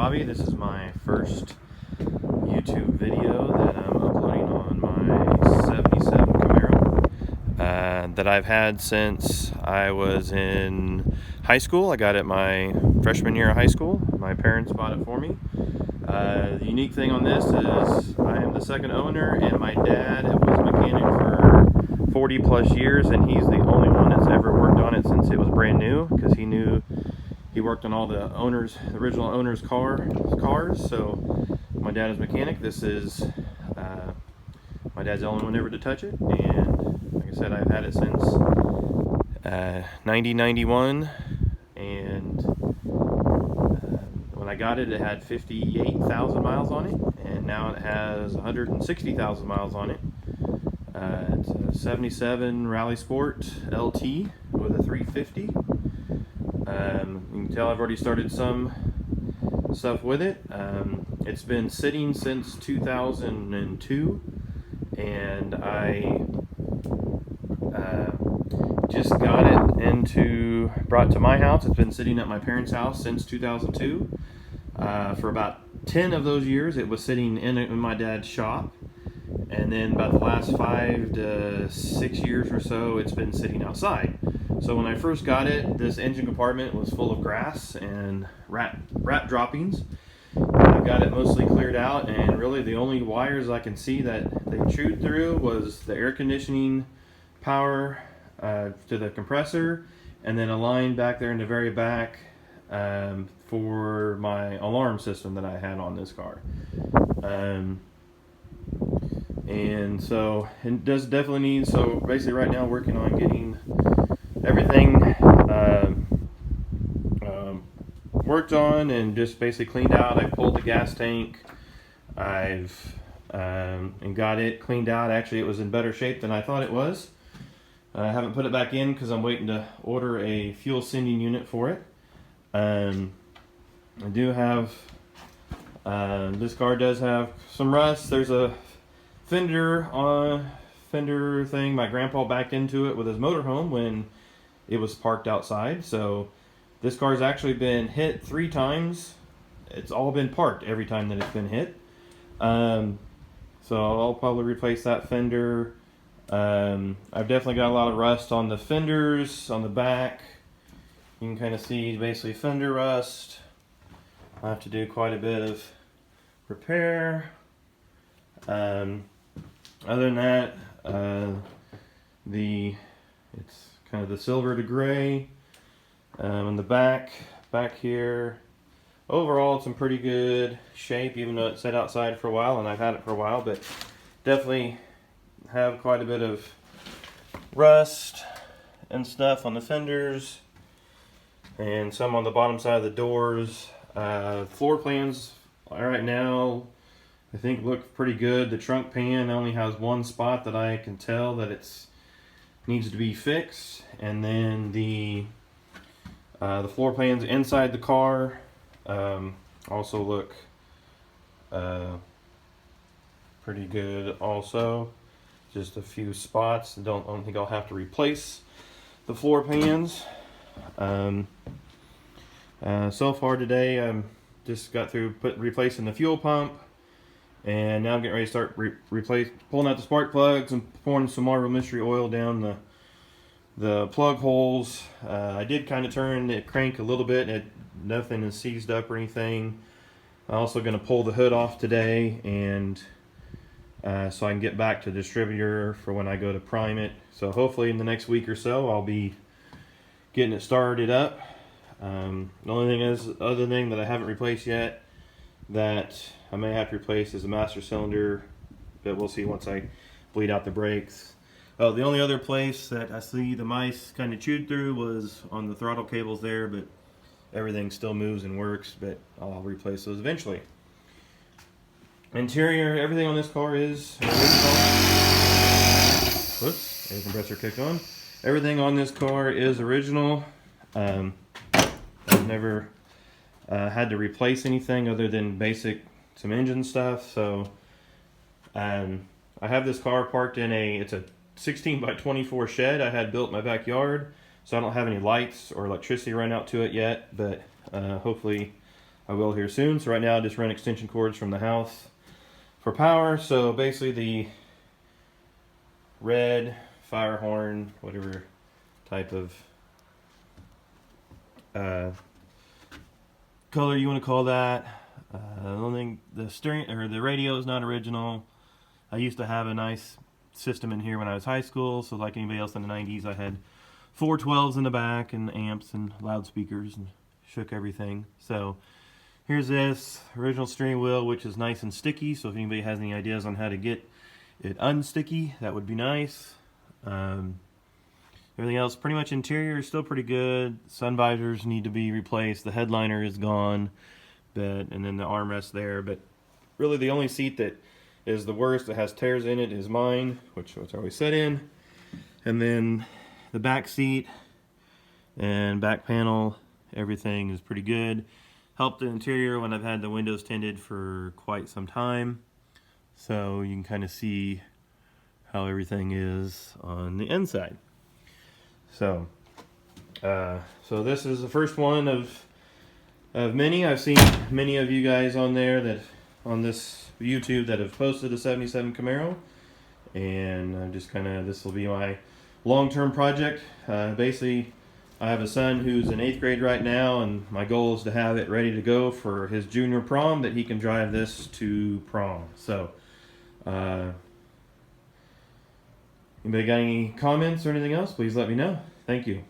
Bobby. This is my first YouTube video that I'm uploading on my 77 Camaro that I've had since I was in high school. I got it my freshman year of high school. My parents bought it for me. The unique thing on this is I am the second owner, and my dad was a mechanic for 40 plus years, and he's the only one that's ever worked on it since it was brand new, because he worked on all the original owners' cars. So my dad is a mechanic. This is my dad's the only one ever to touch it, and like I said, I've had it since 1991, and when I got it, it had 58,000 miles on it, and now it has 160,000 miles on it. It's a 77 Rally Sport LT with a 350. You can tell I've already started some stuff with it. It's been sitting since 2002, and I just got it brought to my house. It's been sitting at my parents' house since 2002. For about 10 of those years, it was sitting in my dad's shop. And then about the last 5 to 6 years or so, it's been sitting outside. So when I first got it, this engine compartment was full of grass and rat droppings. I got it mostly cleared out, and really the only wires I can see that they chewed through was the air conditioning power to the compressor, and then a line back there in the very back for my alarm system that I had on this car. And so it does definitely need, so basically right now working on getting everything worked on and just basically cleaned out. I pulled the gas tank, I've and got it cleaned out. Actually, it was in better shape than I thought it was. I haven't put it back in because I'm waiting to order a fuel sending unit for it. I do have, this car does have some rust. There's a fender thing. My grandpa backed into it with his motorhome when it was parked outside. So this car's actually been hit 3 times. It's all been parked every time that it's been hit. So I'll probably replace that fender. I've definitely got a lot of rust on the fenders on the back. You can kind of see basically fender rust. I have to do quite a bit of repair. Other than that, it's kind of the silver to gray. In the back here, overall it's in pretty good shape, even though it sat outside for a while, and I've had it for a while, but definitely have quite a bit of rust and stuff on the fenders, and some on the bottom side of the doors. Floor plans right now I think look pretty good. The trunk pan only has one spot that I can tell that it's needs to be fixed, and then the floor plans inside the car also look pretty good also. Just a few spots. Don't think I'll have to replace the floor pans. So far today, just got through replacing the fuel pump, and now I'm getting ready to start pulling out the spark plugs and pouring some Marvel Mystery Oil down the plug holes. I did kind of turn the crank a little bit, and nothing is seized up or anything. I'm also going to pull the hood off today, and so I can get back to the distributor for when I go to prime it. So hopefully in the next week or so I'll be getting it started up. The only thing is, other thing that I haven't replaced yet that I may have to replace is the master cylinder, but we'll see once I bleed out the brakes. Oh, the only other place that I see the mice kind of chewed through was on the throttle cables there, but everything still moves and works, but I'll replace those eventually. Interior, everything on this car is original. Whoops, air compressor kicked on. Everything on this car is original. I've never had to replace anything other than some engine stuff. So I have this car parked in it's a 16 by 24 shed I had built in my backyard. So I don't have any lights or electricity run out to it yet, but hopefully I will here soon. So right now I just run extension cords from the house for power. So basically the red fire horn, whatever type of color you want to call that. I don't think the steering or the radio is not original. I used to have a nice system in here when I was high school, so like anybody else in the 90s, I had 412s in the back and amps and loudspeakers and shook everything. So here's this original steering wheel, which is nice and sticky, so if anybody has any ideas on how to get it unsticky, that would be nice. Everything else, pretty much interior is still pretty good. Sun visors need to be replaced. The headliner is gone, and then the armrest there. But really the only seat that is the worst, that has tears in it, is mine, which I always sit in. And then the back seat and back panel, everything is pretty good. Helped the interior when I've had the windows tinted for quite some time. So you can kind of see how everything is on the inside. So this is the first one of many. I've seen many of you guys on there that on this YouTube that have posted a 77 Camaro, and I'm just this will be my long-term project. Basically, I have a son who's in 8th grade right now, and my goal is to have it ready to go for his junior prom, that he can drive this to prom. So anybody got any comments or anything else, please let me know. Thank you.